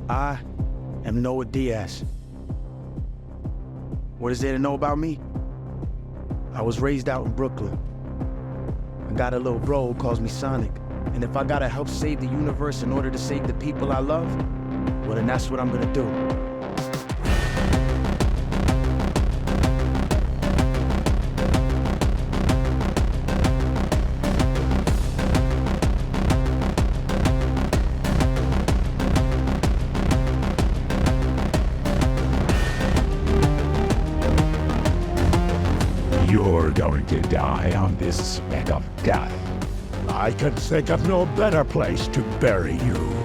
I am Noah Diaz. What is there to know about me? I was raised out in Brooklyn. I got a little bro who calls me Sonic. And if I gotta help save the universe in order to save the people I love, well then that's what I'm gonna do. You're going to die on this speck of death. I can think of no better place to bury you.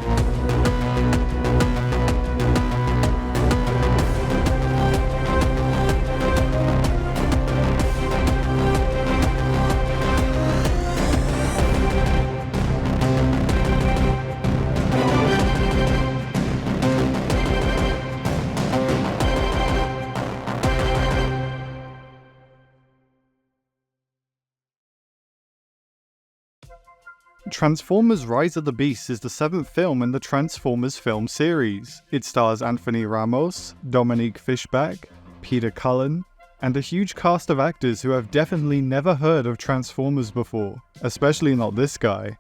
Transformers Rise of the Beasts is the 7th film in the Transformers film series. It stars Anthony Ramos, Dominique Fishback, Peter Cullen, and a huge cast of actors who have definitely never heard of Transformers before, especially not this guy.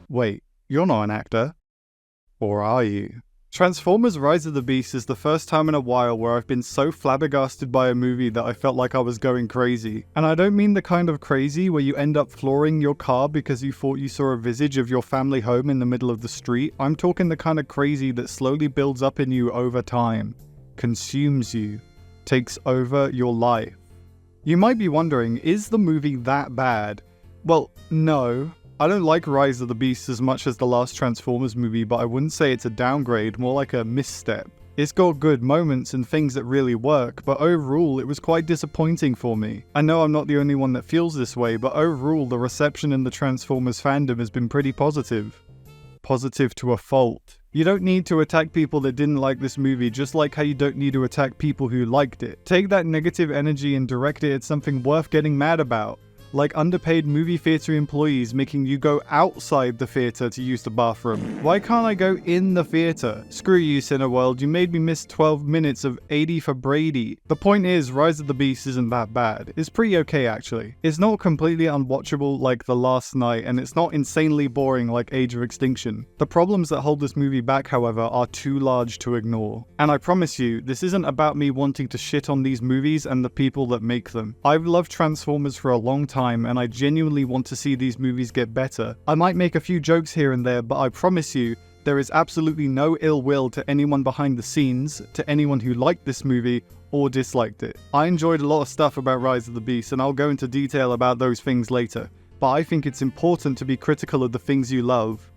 Wait, you're not an actor? Or are you? Transformers Rise of the Beast is the first time in a while where I've been so flabbergasted by a movie that I felt like I was going crazy. And I don't mean the kind of crazy where you end up flooring your car because you thought you saw a visage of your family home in the middle of the street. I'm talking the kind of crazy that slowly builds up in you over time, consumes you, takes over your life. You might be wondering, is the movie that bad? Well, no. I don't like Rise of the Beast as much as the last Transformers movie, but I wouldn't say it's a downgrade, more like a misstep. It's got good moments and things that really work, but overall it was quite disappointing for me. I know I'm not the only one that feels this way, but overall the reception in the Transformers fandom has been pretty positive. Positive to a fault. You don't need to attack people that didn't like this movie, just like how you don't need to attack people who liked it. Take that negative energy and direct it at something worth getting mad about. Like underpaid movie theater employees making you go outside the theater to use the bathroom. Why can't I go in the theater? Screw you, Cineworld, you made me miss 12 minutes of 80 for Brady. The point is, Rise of the Beast isn't that bad. It's pretty okay actually. It's not completely unwatchable like The Last Night, and it's not insanely boring like Age of Extinction. The problems that hold this movie back, however, are too large to ignore. And I promise you, this isn't about me wanting to shit on these movies and the people that make them. I've loved Transformers for a long time, and I genuinely want to see these movies get better. I might make a few jokes here and there, but I promise you, there is absolutely no ill will to anyone behind the scenes, to anyone who liked this movie or disliked it. I enjoyed a lot of stuff about Rise of the Beast, and I'll go into detail about those things later, but I think it's important to be critical of the things you love.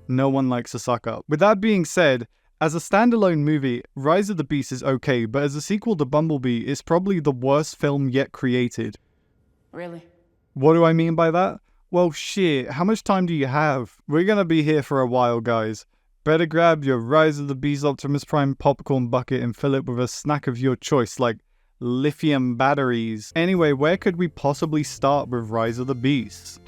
No one likes a suck up. With that being said, as a standalone movie, Rise of the Beast is okay, but as a sequel to Bumblebee, it's probably the worst film yet created. Really? What do I mean by that? Well, shit, how much time do you have? We're gonna be here for a while, guys. Better grab your Rise of the Beast Optimus Prime popcorn bucket and fill it with a snack of your choice, like lithium batteries. Anyway, where could we possibly start with Rise of the Beast?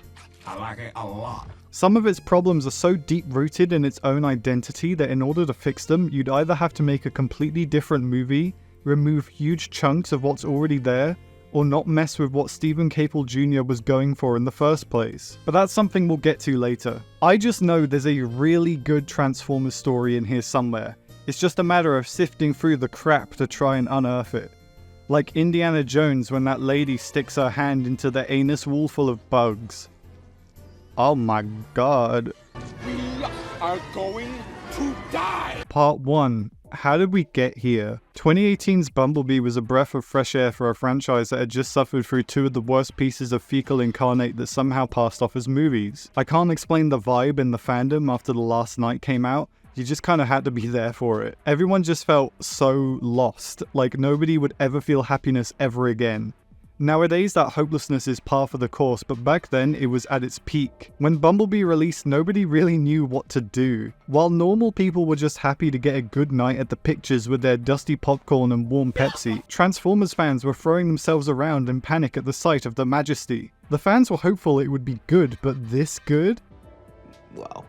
I like it a lot. Some of its problems are so deep-rooted in its own identity that in order to fix them, you'd either have to make a completely different movie, remove huge chunks of what's already there, or not mess with what Stephen Caple Jr. was going for in the first place. But that's something we'll get to later. I just know there's a really good Transformers story in here somewhere. It's just a matter of sifting through the crap to try and unearth it. Like Indiana Jones when that lady sticks her hand into the anus wall full of bugs. Oh my god. We are going to die! Part 1. How did we get here? 2018's Bumblebee was a breath of fresh air for a franchise that had just suffered through two of the worst pieces of fecal incarnate that somehow passed off as movies. I can't explain the vibe in the fandom after The Last Night came out. You just kind of had to be there for it. Everyone just felt so lost, like nobody would ever feel happiness ever again. Nowadays, that hopelessness is par for the course, but back then, it was at its peak. When Bumblebee released, nobody really knew what to do. While normal people were just happy to get a good night at the pictures with their dusty popcorn and warm Pepsi, Transformers fans were throwing themselves around in panic at the sight of the majesty. The fans were hopeful it would be good, but this good? Well.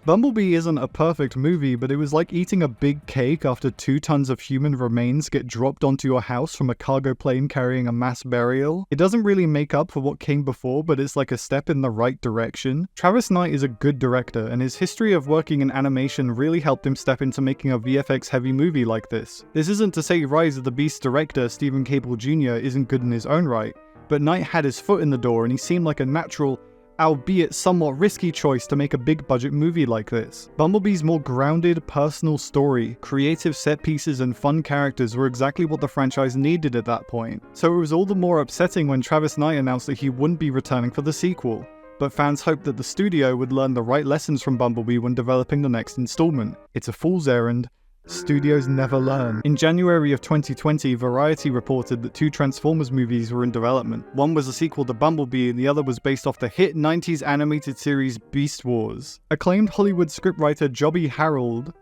Bumblebee isn't a perfect movie, but it was like eating a big cake after 2 tons of human remains get dropped onto your house from a cargo plane carrying a mass burial. It doesn't really make up for what came before, but it's like a step in the right direction. Travis Knight is a good director, and his history of working in animation really helped him step into making a VFX-heavy movie like this. This isn't to say Rise of the Beast director Stephen Cable Jr. isn't good in his own right, but Knight had his foot in the door and he seemed like a natural, albeit somewhat risky choice to make a big budget movie like this. Bumblebee's more grounded, personal story, creative set pieces and fun characters were exactly what the franchise needed at that point. So it was all the more upsetting when Travis Knight announced that he wouldn't be returning for the sequel. But fans hoped that the studio would learn the right lessons from Bumblebee when developing the next installment. It's a fool's errand. Studios never learn. In January of 2020, Variety reported that 2 Transformers movies were in development. One was a sequel to Bumblebee and the other was based off the hit 90s animated series Beast Wars. Acclaimed Hollywood scriptwriter Joby Harold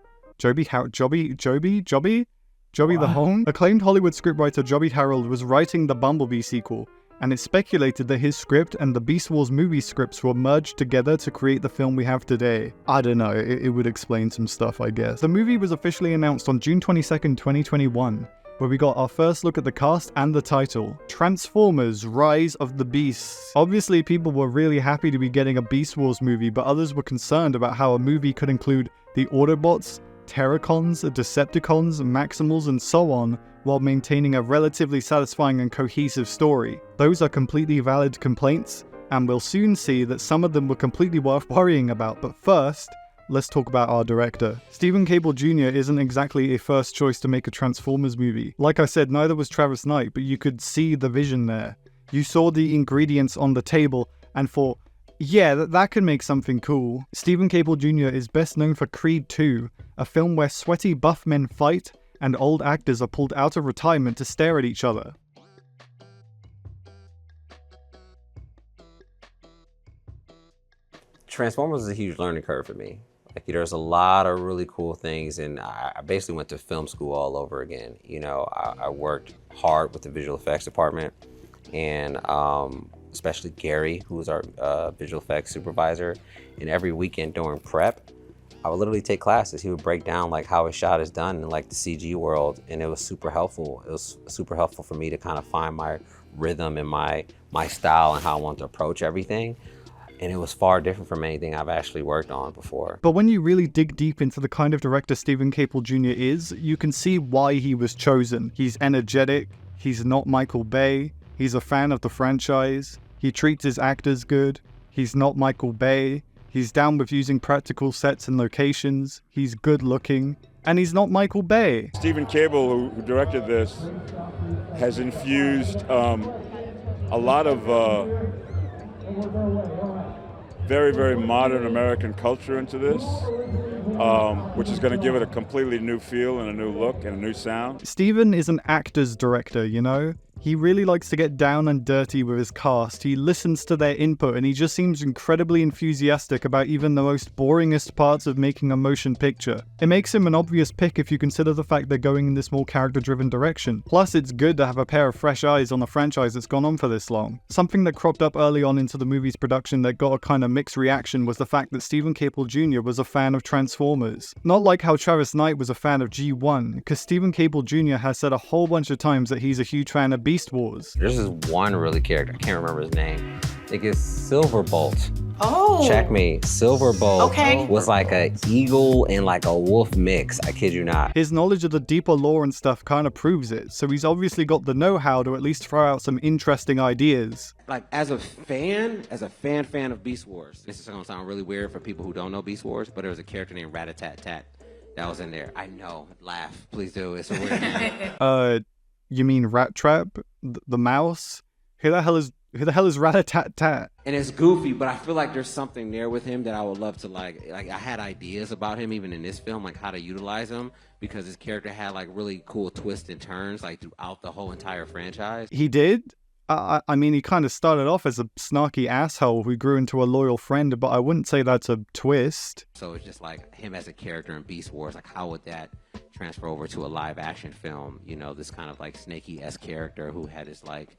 Acclaimed Hollywood scriptwriter Joby Harold was writing the Bumblebee sequel, and it's speculated that his script and the Beast Wars movie scripts were merged together to create the film we have today. I don't know, it would explain some stuff, I guess. The movie was officially announced on June 22nd, 2021, where we got our first look at the cast and the title, Transformers: Rise of the Beasts. Obviously, people were really happy to be getting a Beast Wars movie, but others were concerned about how a movie could include the Autobots, Terracons, Decepticons, Maximals, and so on, while maintaining a relatively satisfying and cohesive story. Those are completely valid complaints, and we'll soon see that some of them were completely worth worrying about, but first, let's talk about our director. Stephen Cable Jr. isn't exactly a first choice to make a Transformers movie. Like I said, neither was Travis Knight, but you could see the vision there. You saw the ingredients on the table, and thought, yeah, that could make something cool. Stephen Cable Jr. is best known for Creed 2, a film where sweaty buff men fight, and old actors are pulled out of retirement to stare at each other. Transformers is a huge learning curve for me. Like, there's a lot of really cool things, and I basically went to film school all over again. You know, I worked hard with the visual effects department, and especially Gary, who was our visual effects supervisor, and every weekend during prep, I would literally take classes. He would break down like how a shot is done in like the CG world, and it was super helpful. It was super helpful for me to kind of find my rhythm and my style and how I want to approach everything. And it was far different from anything I've actually worked on before. But when you really dig deep into the kind of director Stephen Cable Jr. is, you can see why he was chosen. He's energetic, he's not Michael Bay, he's a fan of the franchise, he treats his actors good, he's not Michael Bay, he's down with using practical sets and locations, he's good looking, and he's not Michael Bay. Stephen Cable, who directed this, has infused a lot of very, very modern American culture into this, which is going to give it a completely new feel and a new look and a new sound. Stephen is an actor's director, you know? He really likes to get down and dirty with his cast. He listens to their input, and he just seems incredibly enthusiastic about even the most boringest parts of making a motion picture. It makes him an obvious pick if you consider the fact they're going in this more character-driven direction. Plus, it's good to have a pair of fresh eyes on a franchise that's gone on for this long. Something that cropped up early on into the movie's production that got a kind of mixed reaction was the fact that Stephen Cable Jr. was a fan of Transformers. Not like how Travis Knight was a fan of G1, because Stephen Cable Jr. has said a whole bunch of times that he's a huge fan of Beast Wars. There's this one really character, I can't remember his name. I think it's Silverbolt. Oh. Check me. Silverbolt Okay. was like a eagle and like a wolf mix, I kid you not. His knowledge of the deeper lore and stuff kind of proves it, so he's obviously got the know-how to at least throw out some interesting ideas. Like, as a fan of Beast Wars, this is gonna sound really weird for people who don't know Beast Wars, but there was a character named Rat-a-tat-tat that was in there. I know, laugh, please do, it's a weird name. You mean Rat Trap? The mouse? Who the hell is Rat-a-tat-tat? And it's goofy, but I feel like there's something there with him that I would love to like I had ideas about him even in this film, like how to utilize him, because his character had like really cool twists and turns like throughout the whole entire franchise. He did? I mean, he kind of started off as a snarky asshole who grew into a loyal friend, but I wouldn't say that's a twist. So it's just like him as a character in Beast Wars, like how would that transfer over to a live action film? You know, this kind of like Snakey-esque character who had his like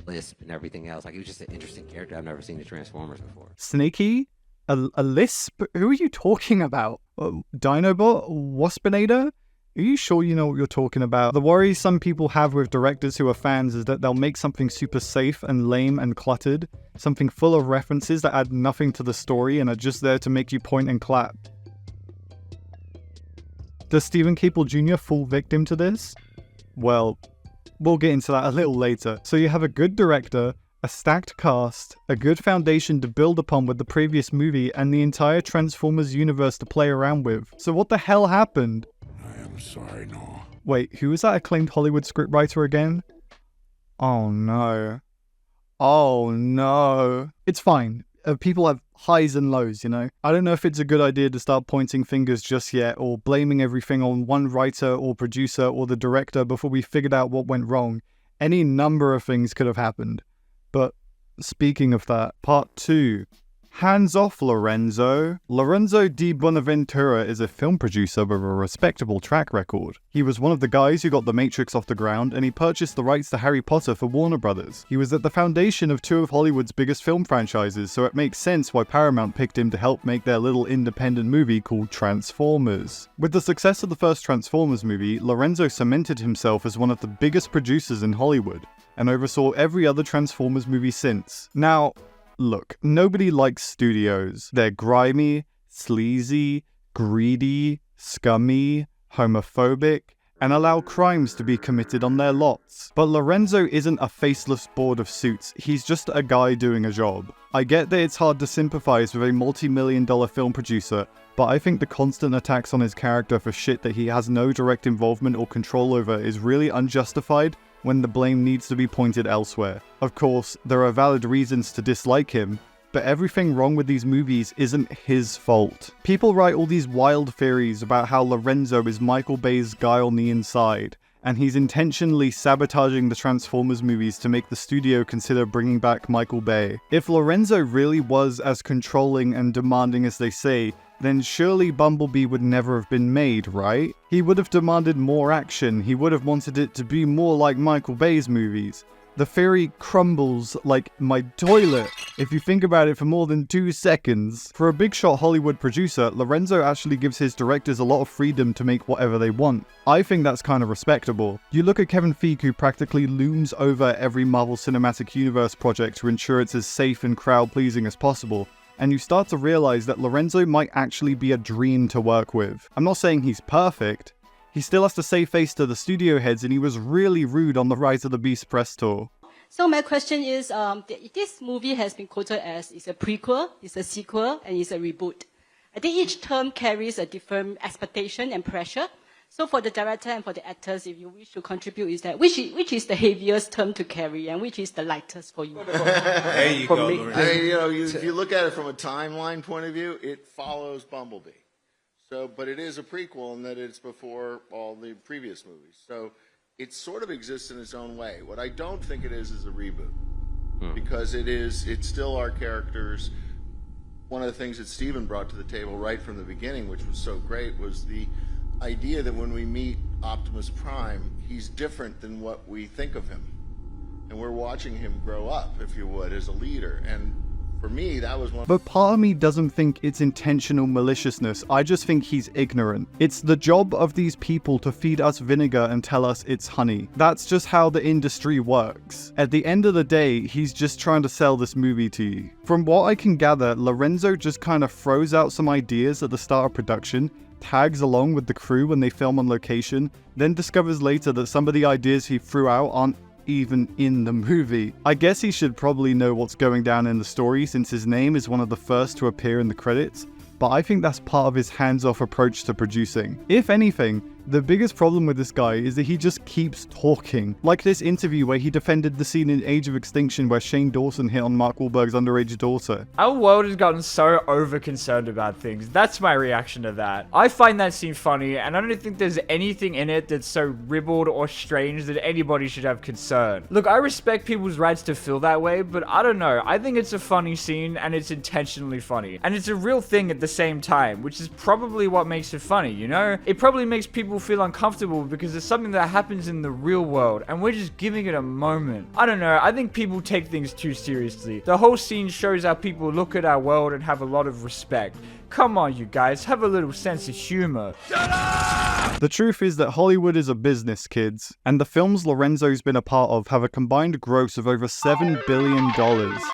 lisp and everything else. Like, he was just an interesting character. I've never seen the Transformers before. Snakey? A lisp? Who are you talking about? Dinobot? Waspinator? Are you sure you know what you're talking about? The worry some people have with directors who are fans is that they'll make something super safe and lame and cluttered, something full of references that add nothing to the story and are just there to make you point and clap. Does Stephen Caple Jr. fall victim to this? Well, we'll get into that a little later. So you have a good director, a stacked cast, a good foundation to build upon with the previous movie, and the entire Transformers universe to play around with. So what the hell happened? I'm sorry, no. Wait, who is that acclaimed Hollywood scriptwriter again? Oh no. Oh no. It's fine. People have highs and lows, you know? I don't know if it's a good idea to start pointing fingers just yet, or blaming everything on one writer or producer or the director before we figured out what went wrong. Any number of things could have happened. But speaking of that, part 2. Hands off, Lorenzo. Lorenzo di Bonaventura is a film producer with a respectable track record. He was one of the guys who got The Matrix off the ground, and he purchased the rights to Harry Potter for Warner Brothers. He was at the foundation of 2 of Hollywood's biggest film franchises, so it makes sense why Paramount picked him to help make their little independent movie called Transformers. With the success of the first Transformers movie, Lorenzo cemented himself as one of the biggest producers in Hollywood, and oversaw every other Transformers movie since. Now, look, nobody likes studios. They're grimy, sleazy, greedy, scummy, homophobic, and allow crimes to be committed on their lots. But Lorenzo isn't a faceless board of suits, he's just a guy doing a job. I get that it's hard to sympathize with a multi-million-dollar film producer, but I think the constant attacks on his character for shit that he has no direct involvement or control over is really unjustified when the blame needs to be pointed elsewhere. Of course, there are valid reasons to dislike him, but everything wrong with these movies isn't his fault. People write all these wild theories about how Lorenzo is Michael Bay's guy on the inside, and he's intentionally sabotaging the Transformers movies to make the studio consider bringing back Michael Bay. If Lorenzo really was as controlling and demanding as they say, then surely Bumblebee would never have been made, right? He would have demanded more action, he would have wanted it to be more like Michael Bay's movies. The theory crumbles like my toilet if you think about it for more than 2 seconds. For a big shot Hollywood producer, Lorenzo actually gives his directors a lot of freedom to make whatever they want. I think that's kind of respectable. You look at Kevin Feige, who practically looms over every Marvel Cinematic Universe project to ensure it's as safe and crowd-pleasing as possible, and you start to realize that Lorenzo might actually be a dream to work with. I'm not saying he's perfect. He still has to save face to the studio heads, and he was really rude on the Rise of the Beast press tour. So my question is, this movie has been quoted as it's a prequel, it's a sequel, and it's a reboot. I think each term carries a different expectation and pressure. So for the director and for the actors, if you wish to contribute, is that which is the heaviest term to carry and which is the lightest for you? There you go, Lorenzo. I mean, if you look at it from a timeline point of view, it follows Bumblebee. So, but it is a prequel in that it's before all the previous movies. So it sort of exists in its own way. What I don't think it is a reboot. Because it's still our characters. One of the things that Steven brought to the table right from the beginning, which was so great, was the idea that when we meet Optimus Prime, he's different than what we think of him. And we're watching him grow up, if you would, as a leader. And for me, that was one. But part of me doesn't think it's intentional maliciousness, I just think he's ignorant. It's the job of these people to feed us vinegar and tell us it's honey. That's just how the industry works. At the end of the day, he's just trying to sell this movie to you. From what I can gather, Lorenzo just kind of throws out some ideas at the start of production, tags along with the crew when they film on location, then discovers later that some of the ideas he threw out aren't even in the movie. I guess he should probably know what's going down in the story since his name is one of the first to appear in the credits, but I think that's part of his hands-off approach to producing. If anything, the biggest problem with this guy is that he just keeps talking. Like this interview where he defended the scene in Age of Extinction where Shane Dawson hit on Mark Wahlberg's underage daughter. Our world has gotten so over-concerned about things. That's my reaction to that. I find that scene funny, and I don't think there's anything in it that's so ribald or strange that anybody should have concern. Look, I respect people's rights to feel that way, but I don't know. I think it's a funny scene, and it's intentionally funny. And it's a real thing at the same time, which is probably what makes it funny, you know? It probably makes people people feel uncomfortable because it's something that happens in the real world and we're just giving it a moment. I don't know, I think people take things too seriously. The whole scene shows how people look at our world and have a lot of respect. Come on, you guys, have a little sense of humor. The truth is that Hollywood is a business, kids, and the films Lorenzo's been a part of have a combined gross of over $7 billion.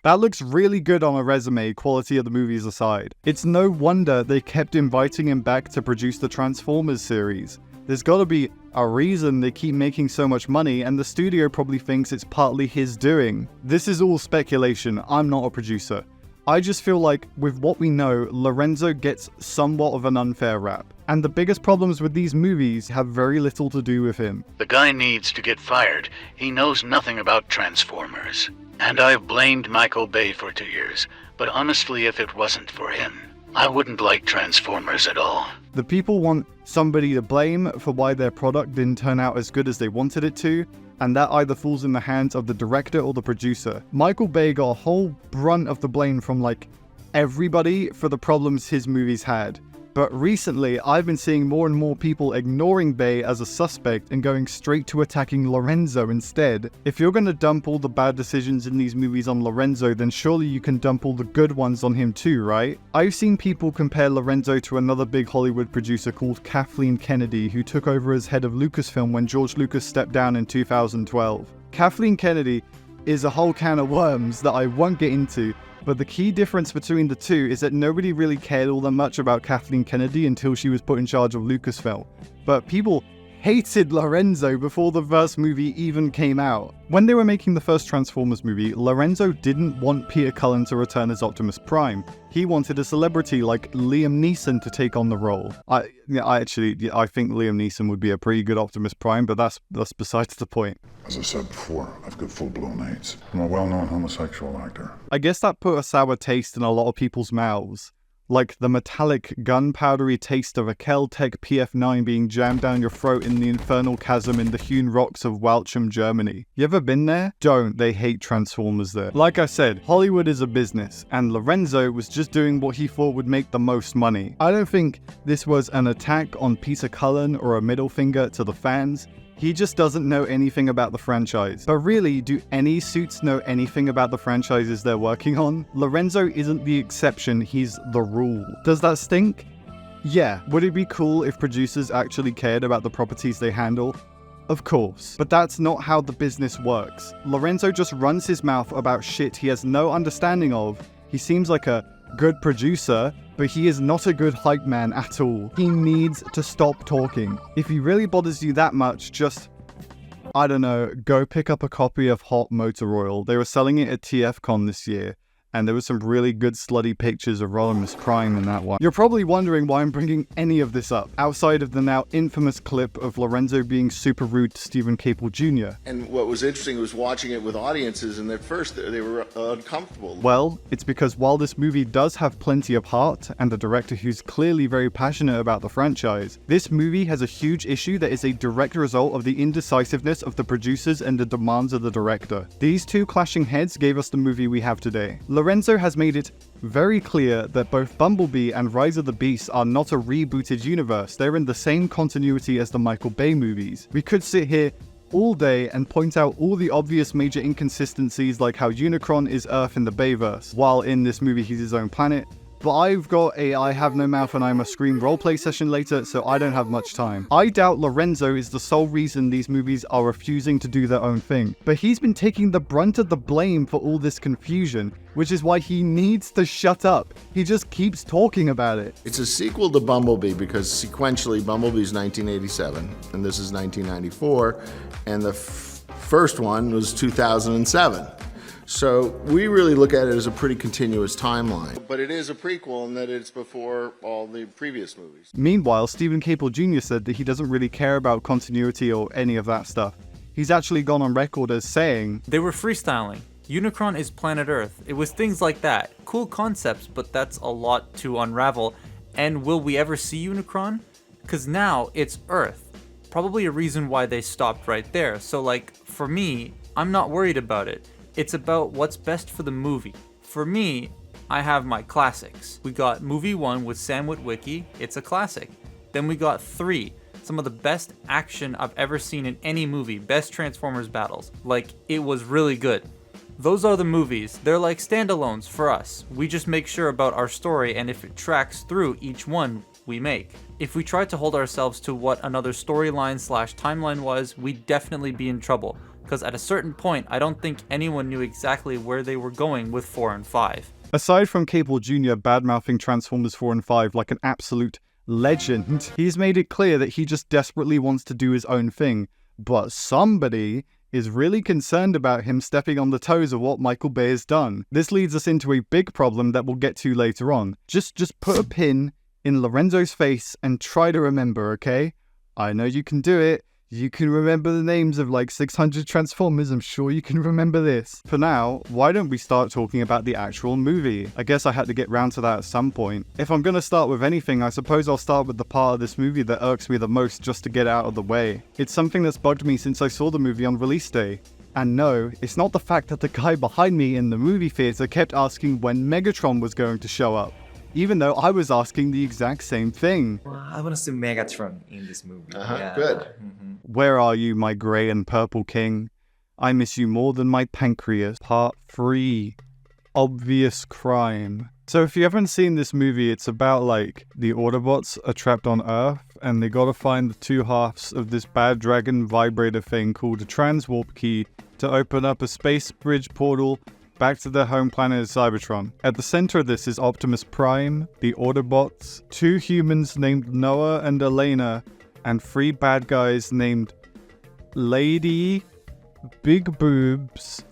That looks really good on a resume, quality of the movies aside. It's no wonder they kept inviting him back to produce the Transformers series. There's gotta be a reason they keep making so much money, and the studio probably thinks it's partly his doing. This is all speculation, I'm not a producer. I just feel like, with what we know, Lorenzo gets somewhat of an unfair rap. And the biggest problems with these movies have very little to do with him. The guy needs to get fired. He knows nothing about Transformers. And I've blamed Michael Bay for 2 years. But honestly, if it wasn't for him, I wouldn't like Transformers at all. The people want somebody to blame for why their product didn't turn out as good as they wanted it to, and that either falls in the hands of the director or the producer. Michael Bay got a whole brunt of the blame from like everybody for the problems his movies had. But recently, I've been seeing more and more people ignoring Bay as a suspect and going straight to attacking Lorenzo instead. If you're gonna dump all the bad decisions in these movies on Lorenzo, then surely you can dump all the good ones on him too, right? I've seen people compare Lorenzo to another big Hollywood producer called Kathleen Kennedy, who took over as head of Lucasfilm when George Lucas stepped down in 2012. Kathleen Kennedy is a whole can of worms that I won't get into, but the key difference between the two is that nobody really cared all that much about Kathleen Kennedy until she was put in charge of Lucasfilm. But people hated Lorenzo before the first movie even came out. When they were making the first Transformers movie, Lorenzo didn't want Peter Cullen to return as Optimus Prime. He wanted a celebrity like Liam Neeson to take on the role. I think Liam Neeson would be a pretty good Optimus Prime, but that's besides the point. As I said before, I've got full-blown AIDS. I'm a well-known homosexual actor. I guess that put a sour taste in a lot of people's mouths. Like the metallic, gunpowdery taste of a Kel-Tec PF9 being jammed down your throat in the infernal chasm in the hewn rocks of Walcham, Germany. You ever been there? Don't, they hate Transformers there. Like I said, Hollywood is a business, and Lorenzo was just doing what he thought would make the most money. I don't think this was an attack on Peter Cullen or a middle finger to the fans. He just doesn't know anything about the franchise. But really, do any suits know anything about the franchises they're working on? Lorenzo isn't the exception, he's the rule. Does that stink? Yeah. Would it be cool if producers actually cared about the properties they handle? Of course. But that's not how the business works. Lorenzo just runs his mouth about shit he has no understanding of. He seems like a good producer, but he is not a good hype man at all. He needs to stop talking. If he really bothers you that much, just, I don't know, go pick up a copy of Hot Motor Oil. They were selling it at TFCon this year, and there was some really good slutty pictures of Rodimus crying in that one. You're probably wondering why I'm bringing any of this up, outside of the now infamous clip of Lorenzo being super rude to Stephen Caple Jr. And what was interesting was watching it with audiences, and at first they were uncomfortable. Well, it's because while this movie does have plenty of heart, and a director who's clearly very passionate about the franchise, this movie has a huge issue that is a direct result of the indecisiveness of the producers and the demands of the director. These two clashing heads gave us the movie we have today. Lorenzo has made it very clear that both Bumblebee and Rise of the Beast are not a rebooted universe. They're in the same continuity as the Michael Bay movies. We could sit here all day and point out all the obvious major inconsistencies, like how Unicron is Earth in the Bayverse, while in this movie he's his own planet. But I've got a I have no mouth and I'm a scream roleplay session later, so I don't have much time. I doubt Lorenzo is the sole reason these movies are refusing to do their own thing, but he's been taking the brunt of the blame for all this confusion, which is why he needs to shut up. He just keeps talking about it. It's a sequel to Bumblebee because sequentially Bumblebee's 1987 and this is 1994, and the first one was 2007. So we really look at it as a pretty continuous timeline. But it is a prequel in that it's before all the previous movies. Meanwhile, Stephen Caple Jr. said that he doesn't really care about continuity or any of that stuff. He's actually gone on record as saying, "They were freestyling. Unicron is planet Earth. It was things like that. Cool concepts, but that's a lot to unravel. And will we ever see Unicron? Because now it's Earth. Probably a reason why they stopped right there. So like, for me, I'm not worried about it. It's about what's best for the movie. For me, I have my classics. We got movie 1 with Sam Witwicky, it's a classic. Then we got 3, Some of the best action I've ever seen in any movie, best Transformers battles. Like, it was really good. Those are the movies. They're like standalones for us. We just make sure about our story and if it tracks through each one we make. If we tried to hold ourselves to what another storyline / timeline was, we'd definitely be in trouble. Because at a certain point, I don't think anyone knew exactly where they were going with 4 and 5. Aside from Cable Jr. badmouthing Transformers 4 and 5 like an absolute legend, he's made it clear that he just desperately wants to do his own thing. But somebody is really concerned about him stepping on the toes of what Michael Bay has done. This leads us into a big problem that we'll get to later on. Just put a pin in Lorenzo's face and try to remember, okay? I know you can do it. You can remember the names of like 600 Transformers, I'm sure you can remember this. For now, why don't we start talking about the actual movie? I guess I had to get round to that at some point. If I'm gonna start with anything, I suppose I'll start with the part of this movie that irks me the most just to get out of the way. It's something that's bugged me since I saw the movie on release day. And no, it's not the fact that the guy behind me in the movie theater kept asking when Megatron was going to show up, even though I was asking the exact same thing. Well, I want to see Megatron in this movie. Good. Where are you, my grey and purple king? I miss you more than my pancreas. Part 3. Obvious crime. So if you haven't seen this movie, it's about like the Autobots are trapped on Earth and they gotta find the two halves of this bad dragon vibrator thing called a transwarp key to open up a space bridge portal back to their home planet of Cybertron. At the center of this is Optimus Prime, the Autobots, 2 humans named Noah and Elena, and 3 bad guys named Lady, Big Boobs,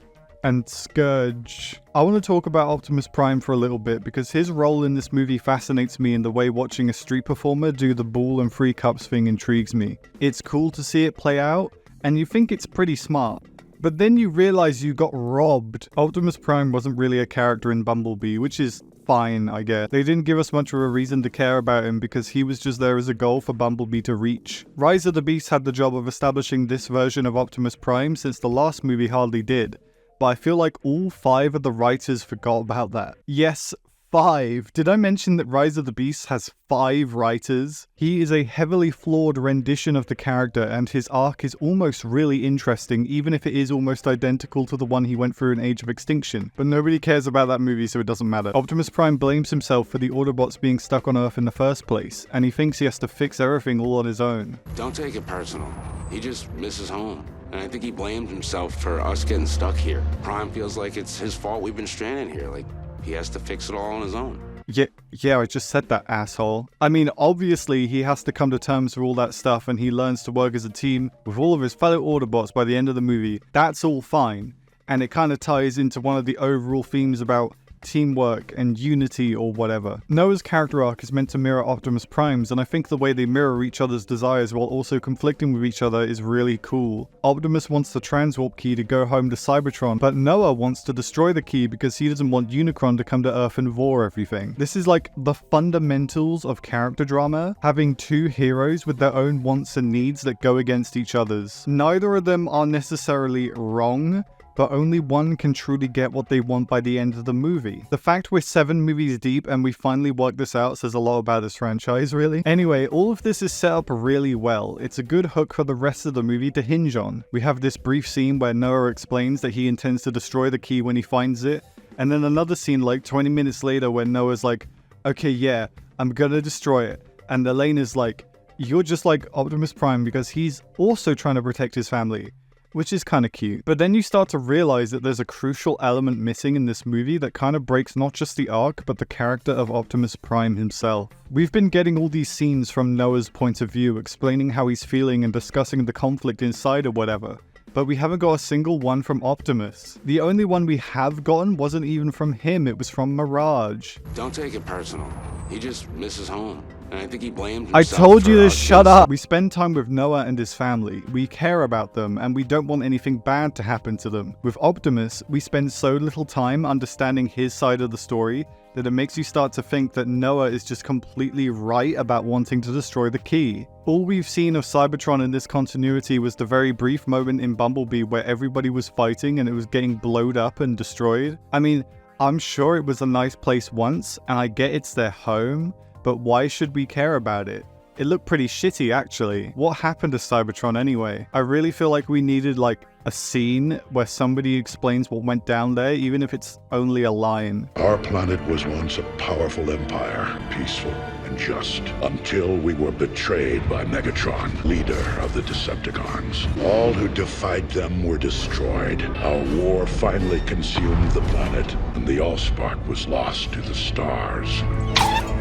and Scourge. I want to talk about Optimus Prime for a little bit because his role in this movie fascinates me in the way watching a street performer do the ball and 3 cups thing intrigues me. It's cool to see it play out, and you think it's pretty smart. But then you realize you got robbed. Optimus Prime wasn't really a character in Bumblebee, which is fine, I guess. They didn't give us much of a reason to care about him because he was just there as a goal for Bumblebee to reach. Rise of the Beasts had the job of establishing this version of Optimus Prime since the last movie hardly did. But I feel like all 5 of the writers forgot about that. Yes, 5. Did I mention that Rise of the Beasts has 5 writers? He is a heavily flawed rendition of the character and his arc is almost really interesting, even if it is almost identical to the one he went through in Age of Extinction. But nobody cares about that movie, so it doesn't matter. Optimus Prime blames himself for the Autobots being stuck on Earth in the first place, and he thinks he has to fix everything all on his own. Don't take it personal. He just misses home. And I think he blamed himself for us getting stuck here. Prime feels like it's his fault we've been stranded here. Like, he has to fix it all on his own. Yeah, I just said that, asshole. I mean, obviously, he has to come to terms with all that stuff and he learns to work as a team with all of his fellow Autobots by the end of the movie. That's all fine. And it kind of ties into one of the overall themes about teamwork and unity or whatever. Noah's character arc is meant to mirror Optimus Prime's, and I think the way they mirror each other's desires while also conflicting with each other is really cool. Optimus wants the transwarp key to go home to Cybertron, but Noah wants to destroy the key because he doesn't want Unicron to come to Earth and vor everything. This is like the fundamentals of character drama, having 2 heroes with their own wants and needs that go against each other's. Neither of them are necessarily wrong, but only one can truly get what they want by the end of the movie. The fact we're 7 movies deep and we finally worked this out says a lot about this franchise, really. Anyway, all of this is set up really well. It's a good hook for the rest of the movie to hinge on. We have this brief scene where Noah explains that he intends to destroy the key when he finds it, and then another scene like 20 minutes later where Noah's like, okay, yeah, I'm gonna destroy it. And Elena's like, you're just like Optimus Prime because he's also trying to protect his family. Which is kind of cute. But then you start to realize that there's a crucial element missing in this movie that kind of breaks not just the arc, but the character of Optimus Prime himself. We've been getting all these scenes from Noah's point of view, explaining how he's feeling and discussing the conflict inside or whatever. But we haven't got a single one from Optimus. The only one we have gotten wasn't even from him, it was from Mirage. Don't take it personal. He just misses home. And I think he blamed I himself told you for to us shut up! We spend time with Noah and his family. We care about them, and we don't want anything bad to happen to them. With Optimus, we spend so little time understanding his side of the story that it makes you start to think that Noah is just completely right about wanting to destroy the key. All we've seen of Cybertron in this continuity was the very brief moment in Bumblebee where everybody was fighting and it was getting blowed up and destroyed. I mean, I'm sure it was a nice place once, and I get it's their home, but why should we care about it? It looked pretty shitty actually. What happened to Cybertron anyway? I really feel like we needed like a scene where somebody explains what went down there, even if it's only a line. Our planet was once a powerful empire, peaceful and just, until we were betrayed by Megatron, leader of the Decepticons. All who defied them were destroyed. Our war finally consumed the planet, and the Allspark was lost to the stars.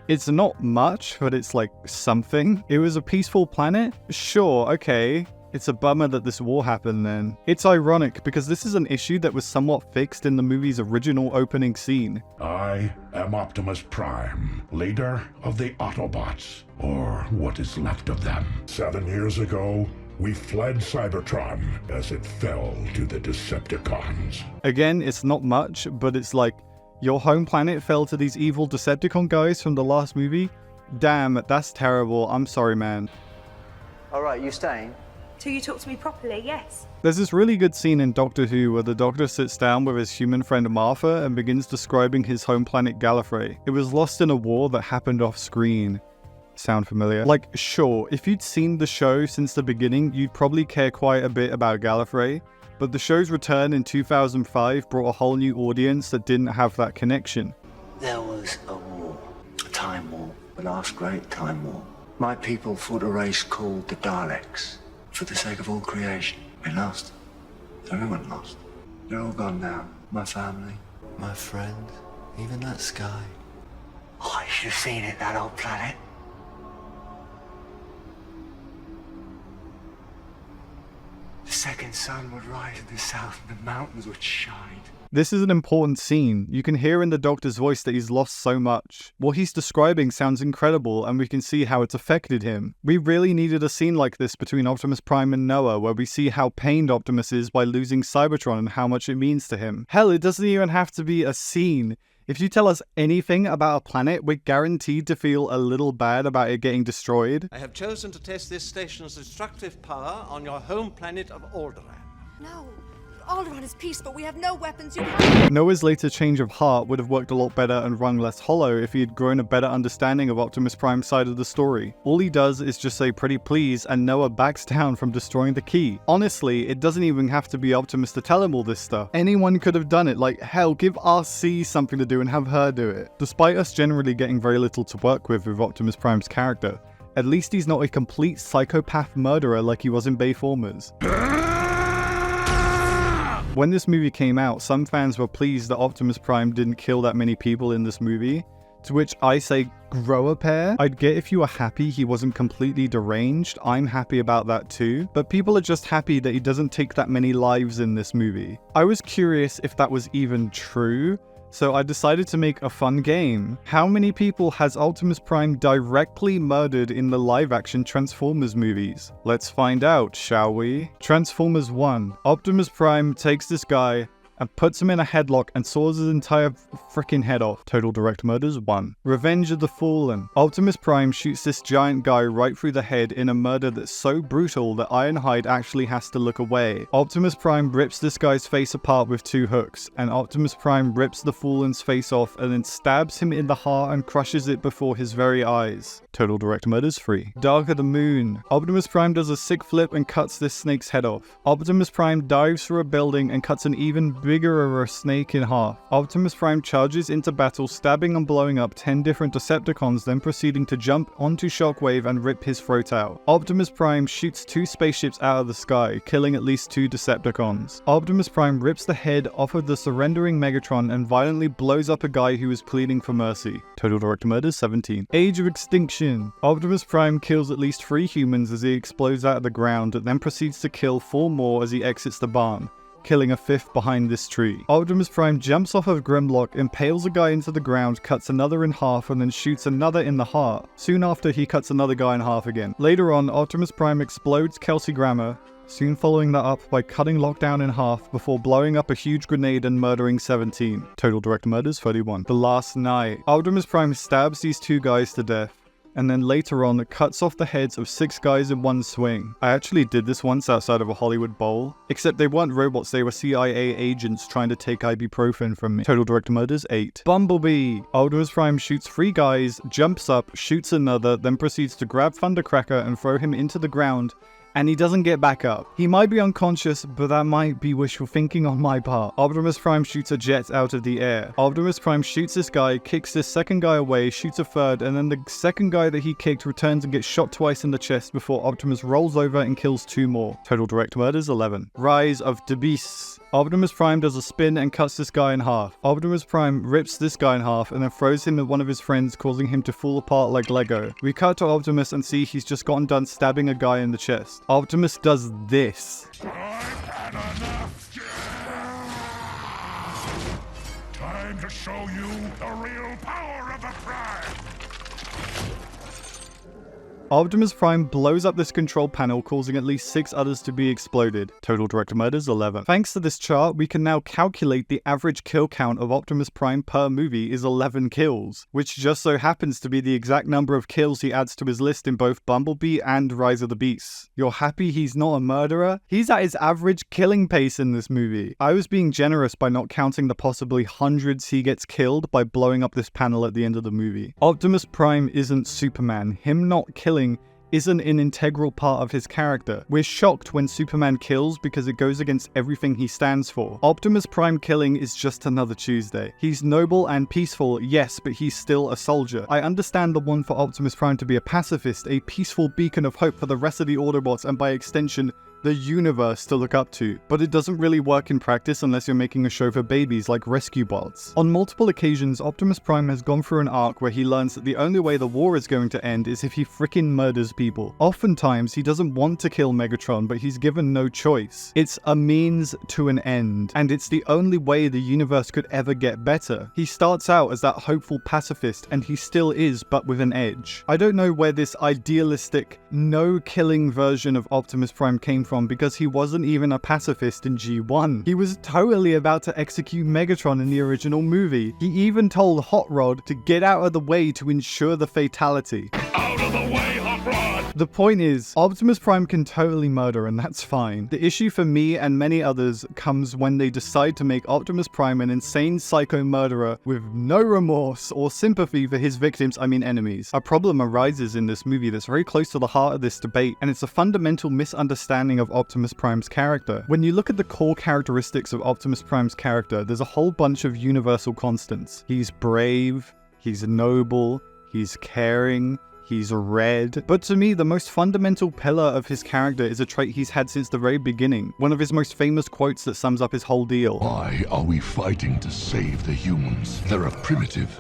It's not much, but it's like something. It was a peaceful planet? Sure, okay. It's a bummer that this war happened then. It's ironic because this is an issue that was somewhat fixed in the movie's original opening scene. I am Optimus Prime, leader of the Autobots, or what is left of them. 7 years ago, we fled Cybertron as it fell to the Decepticons. Again, it's not much, but it's like, your home planet fell to these evil Decepticon guys from the last movie? Damn, that's terrible. I'm sorry, man. Alright, you staying? Till you talk to me properly, yes. There's this really good scene in Doctor Who where the Doctor sits down with his human friend Martha and begins describing his home planet Gallifrey. It was lost in a war that happened off screen. Sound familiar? Like, sure, if you'd seen the show since the beginning, you'd probably care quite a bit about Gallifrey, but the show's return in 2005 brought a whole new audience that didn't have that connection. There was a war. A time war. The last great time war. My people fought a race called the Daleks. For the sake of all creation. We lost. Everyone lost. They're all gone now. My family. My friends. Even that sky. Oh, you should have seen it, that old planet. The second sun would rise in the south and the mountains would shine. This is an important scene. You can hear in the Doctor's voice that he's lost so much. What he's describing sounds incredible, and we can see how it's affected him. We really needed a scene like this between Optimus Prime and Noah, where we see how pained Optimus is by losing Cybertron and how much it means to him. Hell, it doesn't even have to be a scene. If you tell us anything about a planet, we're guaranteed to feel a little bad about it getting destroyed. I have chosen to test this station's destructive power on your home planet of Alderaan. No. Alderaan is peace, but we have no weapons. You can't. Noah's later change of heart would have worked a lot better and rung less hollow if he had grown a better understanding of Optimus Prime's side of the story. All he does is just say pretty please, and Noah backs down from destroying the key. Honestly, it doesn't even have to be Optimus to tell him all this stuff. Anyone could have done it. Like, hell, give RC something to do and have her do it. Despite us generally getting very little to work with Optimus Prime's character, at least he's not a complete psychopath murderer like he was in Bayformers. When this movie came out, some fans were pleased that Optimus Prime didn't kill that many people in this movie, to which I say, grow a pair. I'd get if you were happy he wasn't completely deranged. I'm happy about that too, but people are just happy that he doesn't take that many lives in this movie. I was curious if that was even true, so I decided to make a fun game. How many people has Optimus Prime directly murdered in the live-action Transformers movies? Let's find out, shall we? Transformers 1. Optimus Prime takes this guy and puts him in a headlock and saws his entire freaking head off. Total direct murders 1. Revenge of the Fallen. Optimus Prime shoots this giant guy right through the head in a murder that's so brutal that Ironhide actually has to look away. Optimus Prime rips this guy's face apart with 2 hooks, and Optimus Prime rips the Fallen's face off and then stabs him in the heart and crushes it before his very eyes. Total direct murders 3. Dark of the Moon. Optimus Prime does a sick flip and cuts this snake's head off. Optimus Prime dives through a building and cuts an even bigger snake in half. Optimus Prime charges into battle, stabbing and blowing up 10 different Decepticons, then proceeding to jump onto Shockwave and rip his throat out. Optimus Prime shoots 2 spaceships out of the sky, killing at least 2 Decepticons. Optimus Prime rips the head off of the surrendering Megatron and violently blows up a guy who was pleading for mercy. Total direct murders 17. Age of Extinction. Optimus Prime kills at least 3 humans as he explodes out of the ground, and then proceeds to kill 4 more as he exits the barn, killing a 5th behind this tree. Optimus Prime jumps off of Grimlock, impales a guy into the ground, cuts another in half, and then shoots another in the heart. Soon after, he cuts another guy in half again. Later on, Optimus Prime explodes Kelsey Grammer, soon following that up by cutting Lockdown in half before blowing up a huge grenade and murdering 17. Total direct murders 31. The Last Night. Optimus Prime stabs these 2 guys to death, and then later on cuts off the heads of 6 guys in one swing. I actually did this once outside of a Hollywood bowl, except they weren't robots, they were CIA agents trying to take ibuprofen from me. Total direct murders 8. Bumblebee! Optimus Prime shoots 3 guys, jumps up, shoots another, then proceeds to grab Thundercracker and throw him into the ground, and he doesn't get back up. He might be unconscious, but that might be wishful thinking on my part. Optimus Prime shoots a jet out of the air. Optimus Prime shoots this guy, kicks this second guy away, shoots a third, and then the second guy that he kicked returns and gets shot twice in the chest before Optimus rolls over and kills 2 more. Total direct murders 11. Rise of the Beasts. Optimus Prime does a spin and cuts this guy in half. Optimus Prime rips this guy in half and then throws him at one of his friends, causing him to fall apart like Lego. We cut to Optimus and see he's just gotten done stabbing a guy in the chest. Optimus does this. Time to show you the real power of the Prime! Optimus Prime blows up this control panel, causing at least 6 others to be exploded. Total direct murders 11. Thanks to this chart, we can now calculate the average kill count of Optimus Prime per movie is 11 kills, which just so happens to be the exact number of kills he adds to his list in both Bumblebee and Rise of the Beasts. You're happy he's not a murderer? He's at his average killing pace in this movie. I was being generous by not counting the possibly hundreds he gets killed by blowing up this panel at the end of the movie. Optimus Prime isn't Superman. Him not killing isn't an integral part of his character. We're shocked when Superman kills because it goes against everything he stands for. Optimus Prime killing is just another Tuesday. He's noble and peaceful, yes, but he's still a soldier. I understand the one for Optimus Prime to be a pacifist, a peaceful beacon of hope for the rest of the Autobots and by extension, the universe to look up to, but it doesn't really work in practice unless you're making a show for babies like Rescue Bots. On multiple occasions, Optimus Prime has gone through an arc where he learns that the only way the war is going to end is if he frickin' murders people. Oftentimes, he doesn't want to kill Megatron, but he's given no choice. It's a means to an end, and it's the only way the universe could ever get better. He starts out as that hopeful pacifist, and he still is, but with an edge. I don't know where this idealistic, no-killing version of Optimus Prime came from, because he wasn't even a pacifist in G1. He was totally about to execute Megatron in the original movie. He even told Hot Rod to get out of the way to ensure the fatality. Out of the way, Hot Rod! The point is, Optimus Prime can totally murder, and that's fine. The issue for me and many others comes when they decide to make Optimus Prime an insane psycho murderer with no remorse or sympathy for his victims, I mean enemies. A problem arises in this movie that's very close to the heart of this debate, and it's a fundamental misunderstanding of Optimus Prime's character. When you look at the core characteristics of Optimus Prime's character, there's a whole bunch of universal constants. He's brave, he's noble, he's caring, he's red. But to me, the most fundamental pillar of his character is a trait he's had since the very beginning. One of his most famous quotes that sums up his whole deal. Why are we fighting to save the humans? They're a primitive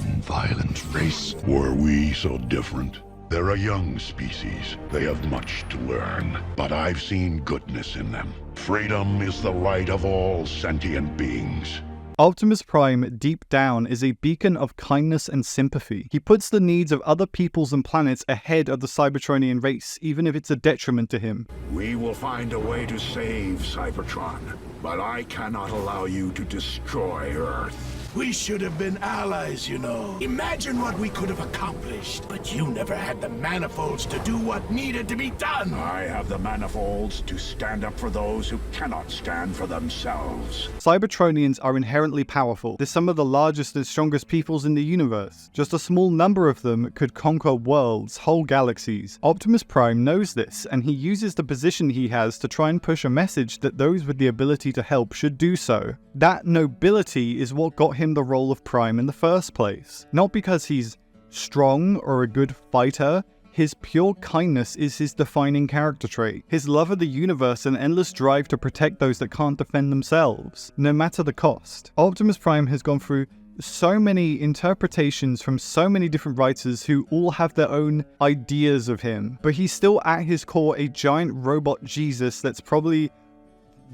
and violent race. Were we so different? They're a young species. They have much to learn, but I've seen goodness in them. Freedom is the right of all sentient beings. Optimus Prime, deep down, is a beacon of kindness and sympathy. He puts the needs of other peoples and planets ahead of the Cybertronian race, even if it's a detriment to him. We will find a way to save Cybertron, but I cannot allow you to destroy Earth. We should have been allies, you know. Imagine what we could have accomplished. But you never had the manifolds to do what needed to be done. I have the manifolds to stand up for those who cannot stand for themselves. Cybertronians are inherently powerful. They're some of the largest and strongest peoples in the universe. Just a small number of them could conquer worlds, whole galaxies. Optimus Prime knows this, and he uses the position he has to try and push a message that those with the ability to help should do so. That nobility is what got him the role of Prime in the first place. Not because he's strong or a good fighter. His pure kindness is his defining character trait. His love of the universe and endless drive to protect those that can't defend themselves, no matter the cost. Optimus Prime has gone through so many interpretations from so many different writers who all have their own ideas of him, but he's still at his core a giant robot Jesus that's probably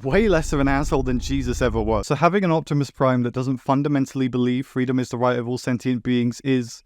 way less of an asshole than Jesus ever was. So having an Optimus Prime that doesn't fundamentally believe freedom is the right of all sentient beings is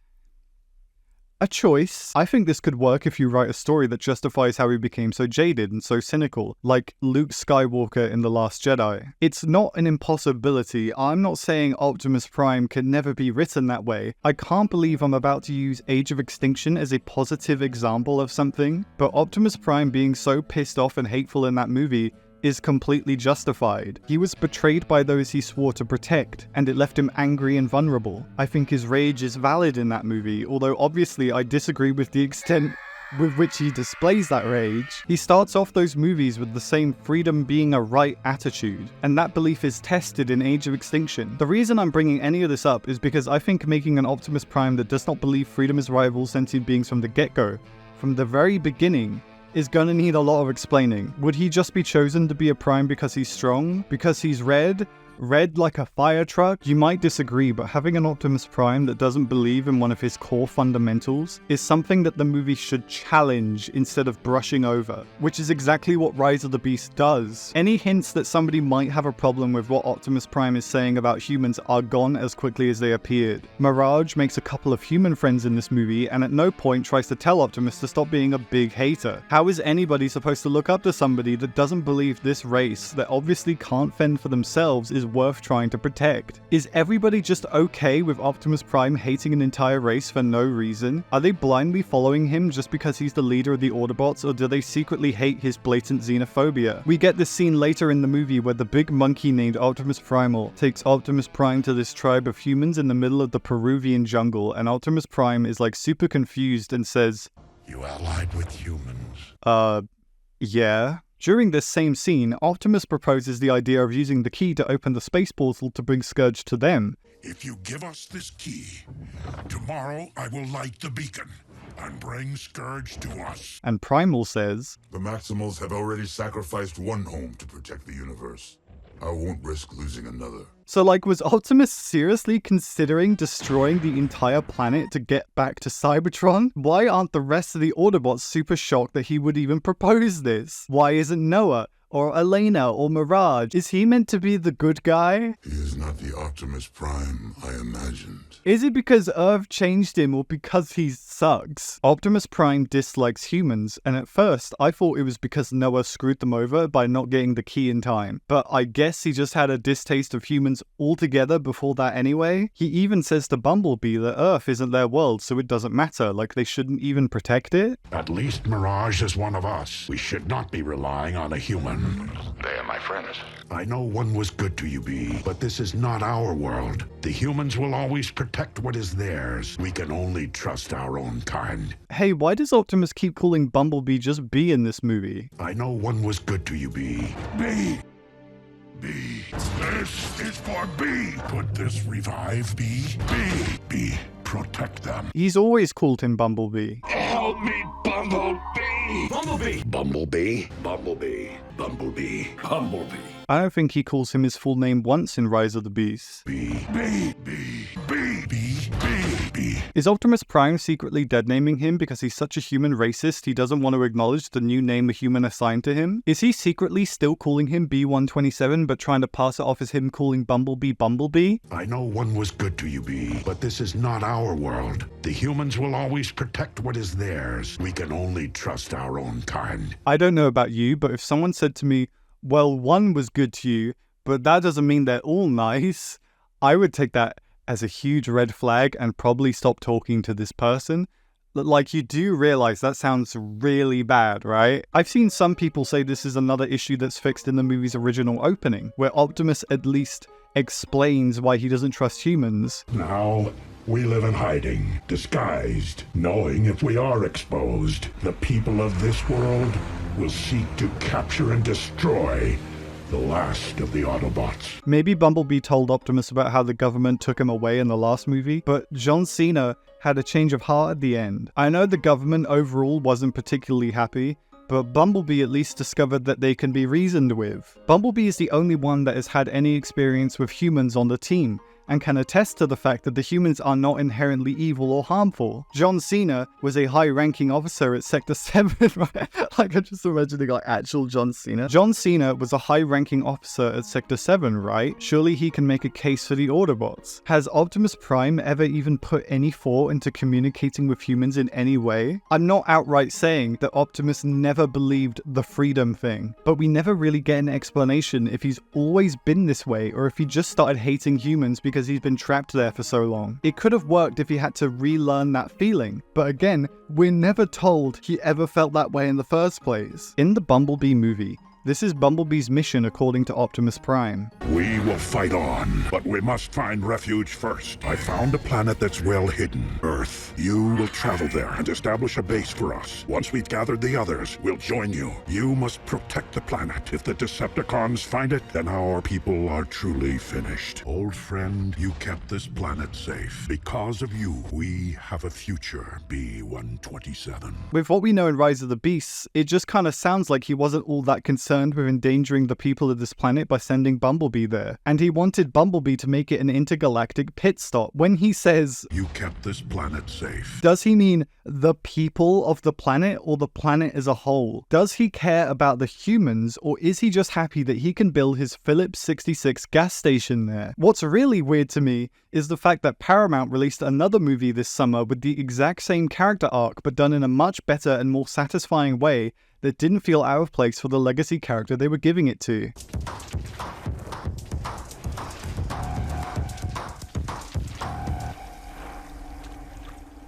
A choice. I think this could work if you write a story that justifies how he became so jaded and so cynical, like Luke Skywalker in The Last Jedi. It's not an impossibility. I'm not saying Optimus Prime can never be written that way. I can't believe I'm about to use Age of Extinction as a positive example of something, but Optimus Prime being so pissed off and hateful in that movie is completely justified. He was betrayed by those he swore to protect, and it left him angry and vulnerable. I think his rage is valid in that movie, although obviously I disagree with the extent with which he displays that rage. He starts off those movies with the same freedom being a right attitude, and that belief is tested in Age of Extinction. The reason I'm bringing any of this up is because I think making an Optimus Prime that does not believe freedom is right of all sentient beings from the get-go, from the very beginning, is gonna need a lot of explaining. Would he just be chosen to be a Prime because he's strong? Because he's red? Red like a fire truck? You might disagree, but having an Optimus Prime that doesn't believe in one of his core fundamentals is something that the movie should challenge instead of brushing over, which is exactly what Rise of the Beast does. Any hints that somebody might have a problem with what Optimus Prime is saying about humans are gone as quickly as they appeared. Mirage makes a couple of human friends in this movie and at no point tries to tell Optimus to stop being a big hater. How is anybody supposed to look up to somebody that doesn't believe this race, that obviously can't fend for themselves, is worth trying to protect? Is everybody just okay with Optimus Prime hating an entire race for no reason? Are they blindly following him just because he's the leader of the Autobots, or do they secretly hate his blatant xenophobia? We get this scene later in the movie where the big monkey named Optimus Primal takes Optimus Prime to this tribe of humans in the middle of the Peruvian jungle, and Optimus Prime is like super confused and says, "You allied with humans?" Yeah. During this same scene, Optimus proposes the idea of using the key to open the space portal to bring Scourge to them. "If you give us this key, tomorrow I will light the beacon and bring Scourge to us." And Primal says, "The Maximals have already sacrificed one home to protect the universe. I won't risk losing another." So like, was Optimus seriously considering destroying the entire planet to get back to Cybertron? Why aren't the rest of the Autobots super shocked that he would even propose this? Why isn't Noah or Elena or Mirage? Is he meant to be the good guy? He is not the Optimus Prime I imagined. Is it because Earth changed him or because he sucks? Optimus Prime dislikes humans, and at first I thought it was because Noah screwed them over by not getting the key in time. But I guess he just had a distaste of humans altogether before that anyway. He even says to Bumblebee that Earth isn't their world, so it doesn't matter, like they shouldn't even protect it. "At least Mirage is one of us. We should not be relying on a human." "They are my friends." "I know one was good to you, B, but this is not our world. The humans will always protect what is theirs. We can only trust our own kind." Hey, why does Optimus keep calling Bumblebee just B in this movie? "I know one was good to you, B. B! B! This is for B! Could this revive B? B! B! Protect them." He's always called him Bumblebee. "Help me, Bumblebee! Bumblebee! Bumblebee! Bumblebee! Bumblebee! Bumblebee!" I don't think he calls him his full name once in Rise of the Beast. B, B, B, B, B, B, B. Is Optimus Prime secretly dead-naming him because he's such a human racist he doesn't want to acknowledge the new name a human assigned to him? Is he secretly still calling him B-127 but trying to pass it off as him calling Bumblebee Bumblebee? "I know one was good to you, B, but this is not our world. The humans will always protect what is theirs. We can only trust our own kind." I don't know about you, but if someone said to me, "Well, one was good to you, but that doesn't mean they're all nice," I would take that as a huge red flag and probably stop talking to this person. Like, you do realize that sounds really bad, right? I've seen some people say this is another issue that's fixed in the movie's original opening, where Optimus at least explains why he doesn't trust humans. "Now, we live in hiding, disguised, knowing if we are exposed, the people of this world will seek to capture and destroy the last of the Autobots." Maybe Bumblebee told Optimus about how the government took him away in the last movie, but John Cena had a change of heart at the end. I know the government overall wasn't particularly happy, but Bumblebee at least discovered that they can be reasoned with. Bumblebee is the only one that has had any experience with humans on the team, and can attest to the fact that the humans are not inherently evil or harmful. John Cena was a high-ranking officer at Sector 7, right? Like, I'm just imagining, like, actual John Cena. John Cena was a high-ranking officer at Sector 7, right? Surely he can make a case for the Autobots. Has Optimus Prime ever even put any thought into communicating with humans in any way? I'm not outright saying that Optimus never believed the freedom thing, but we never really get an explanation if he's always been this way or if he just started hating humans because he's been trapped there for so long. It could have worked if he had to relearn that feeling, but again, we're never told he ever felt that way in the first place. In the Bumblebee movie, this is Bumblebee's mission according to Optimus Prime. We will fight on, but we must find refuge first. I found a planet that's well hidden, Earth. You will travel there and establish a base for us. Once we've gathered the others, we'll join you. You must protect the planet. If the Decepticons find it, then our people are truly finished. Old friend, you kept this planet safe. Because of you, we have a future, B-127. With what we know in Rise of the Beasts, it just kind of sounds like he wasn't all that concerned with endangering the people of this planet by sending Bumblebee there, and he wanted Bumblebee to make it an intergalactic pit stop. When he says, "You kept this planet safe," does he mean the people of the planet or the planet as a whole? Does he care about the humans, or is he just happy that he can build his Phillips 66 gas station there? What's really weird to me is the fact that Paramount released another movie this summer with the exact same character arc but done in a much better and more satisfying way that didn't feel out of place for the legacy character they were giving it to.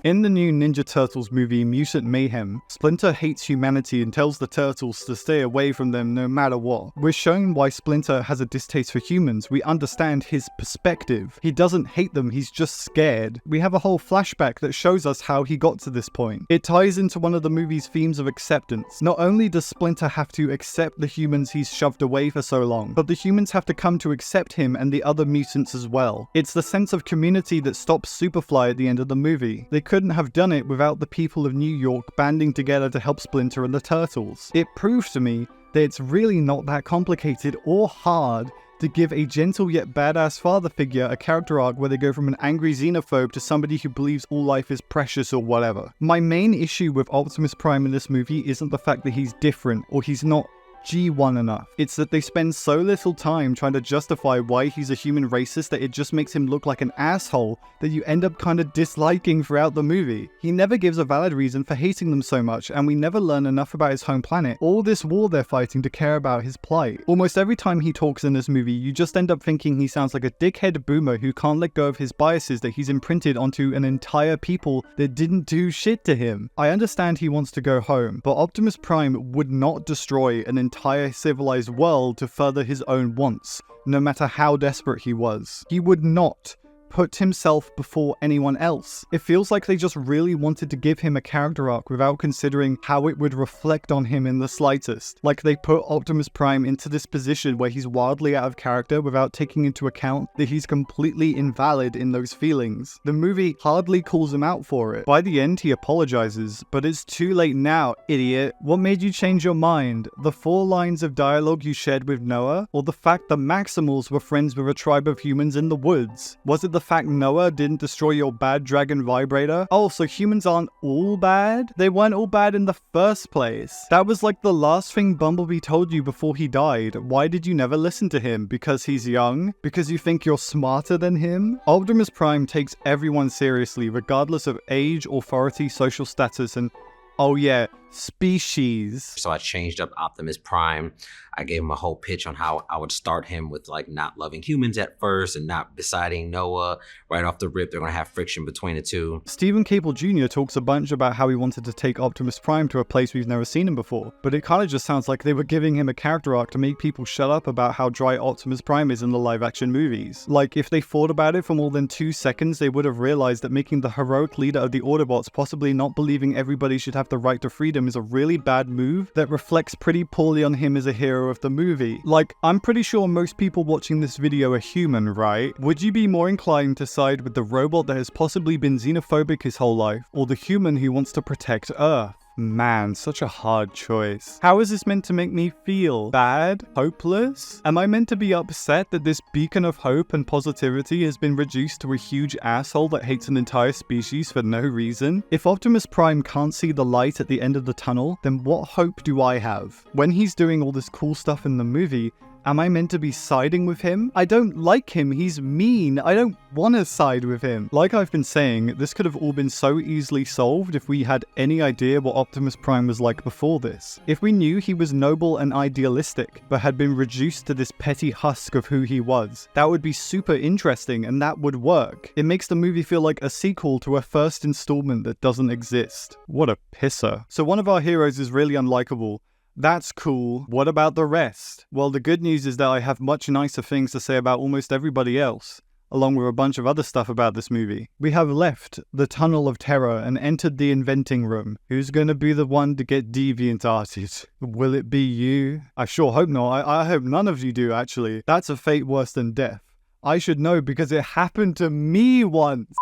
In the new Ninja Turtles movie Mutant Mayhem, Splinter hates humanity and tells the Turtles to stay away from them no matter what. We're shown why Splinter has a distaste for humans. We understand his perspective. He doesn't hate them, he's just scared. We have a whole flashback that shows us how he got to this point. It ties into one of the movie's themes of acceptance. Not only does Splinter have to accept the humans he's shoved away for so long, but the humans have to come to accept him and the other mutants as well. It's the sense of community that stops Superfly at the end of the movie. They couldn't have done it without the people of New York banding together to help Splinter and the Turtles. It proves to me that it's really not that complicated or hard to give a gentle yet badass father figure a character arc where they go from an angry xenophobe to somebody who believes all life is precious or whatever. My main issue with Optimus Prime in this movie isn't the fact that he's different or he's not G1 enough. It's that they spend so little time trying to justify why he's a human racist that it just makes him look like an asshole that you end up kind of disliking throughout the movie. He never gives a valid reason for hating them so much, and we never learn enough about his home planet, all this war they're fighting, to care about his plight. Almost every time he talks in this movie, you just end up thinking he sounds like a dickhead boomer who can't let go of his biases that he's imprinted onto an entire people that didn't do shit to him. I understand he wants to go home, but Optimus Prime would not destroy an entire civilized world to further his own wants, no matter how desperate he was. He would not put himself before anyone else. It feels like they just really wanted to give him a character arc without considering how it would reflect on him in the slightest. Like they put Optimus Prime into this position where he's wildly out of character without taking into account that he's completely invalid in those feelings. The movie hardly calls him out for it. By the end, he apologizes, but it's too late now, idiot. What made you change your mind? The 4 lines of dialogue you shared with Noah? Or the fact that Maximals were friends with a tribe of humans in the woods? Was it the fact Noah didn't destroy your bad dragon vibrator? Oh, so humans aren't all bad? They weren't all bad in the first place. That was like the last thing Bumblebee told you before he died. Why did you never listen to him? Because he's young? Because you think you're smarter than him? Optimus Prime takes everyone seriously, regardless of age, authority, social status, and oh yeah, species. So I changed up Optimus Prime. I gave him a whole pitch on how I would start him with like not loving humans at first and not deciding Noah right off the rip. They're going to have friction between the two. Stephen Cable Jr. talks a bunch about how he wanted to take Optimus Prime to a place we've never seen him before, but it kind of just sounds like they were giving him a character arc to make people shut up about how dry Optimus Prime is in the live action movies. Like if they thought about it for more than 2 seconds, they would have realized that making the heroic leader of the Autobots possibly not believing everybody should have the right to freedom is a really bad move that reflects pretty poorly on him as a hero of the movie. Like, I'm pretty sure most people watching this video are human, right? Would you be more inclined to side with the robot that has possibly been xenophobic his whole life, or the human who wants to protect Earth? Man, such a hard choice. How is this meant to make me feel? Bad? Hopeless? Am I meant to be upset that this beacon of hope and positivity has been reduced to a huge asshole that hates an entire species for no reason? If Optimus Prime can't see the light at the end of the tunnel, then what hope do I have? When he's doing all this cool stuff in the movie, am I meant to be siding with him? I don't like him, he's mean, I don't want to side with him. Like I've been saying, this could have all been so easily solved if we had any idea what Optimus Prime was like before this. If we knew he was noble and idealistic, but had been reduced to this petty husk of who he was, that would be super interesting and that would work. It makes the movie feel like a sequel to a first installment that doesn't exist. What a pisser. So one of our heroes is really unlikable. That's cool. What about the rest? Well, the good news is that I have much nicer things to say about almost everybody else, along with a bunch of other stuff about this movie. We have left the Tunnel of Terror and entered the inventing room. Who's gonna be the one to get deviant-arted? Will it be you? I sure hope not. I hope none of you do, actually. That's a fate worse than death. I should know because it happened to me once.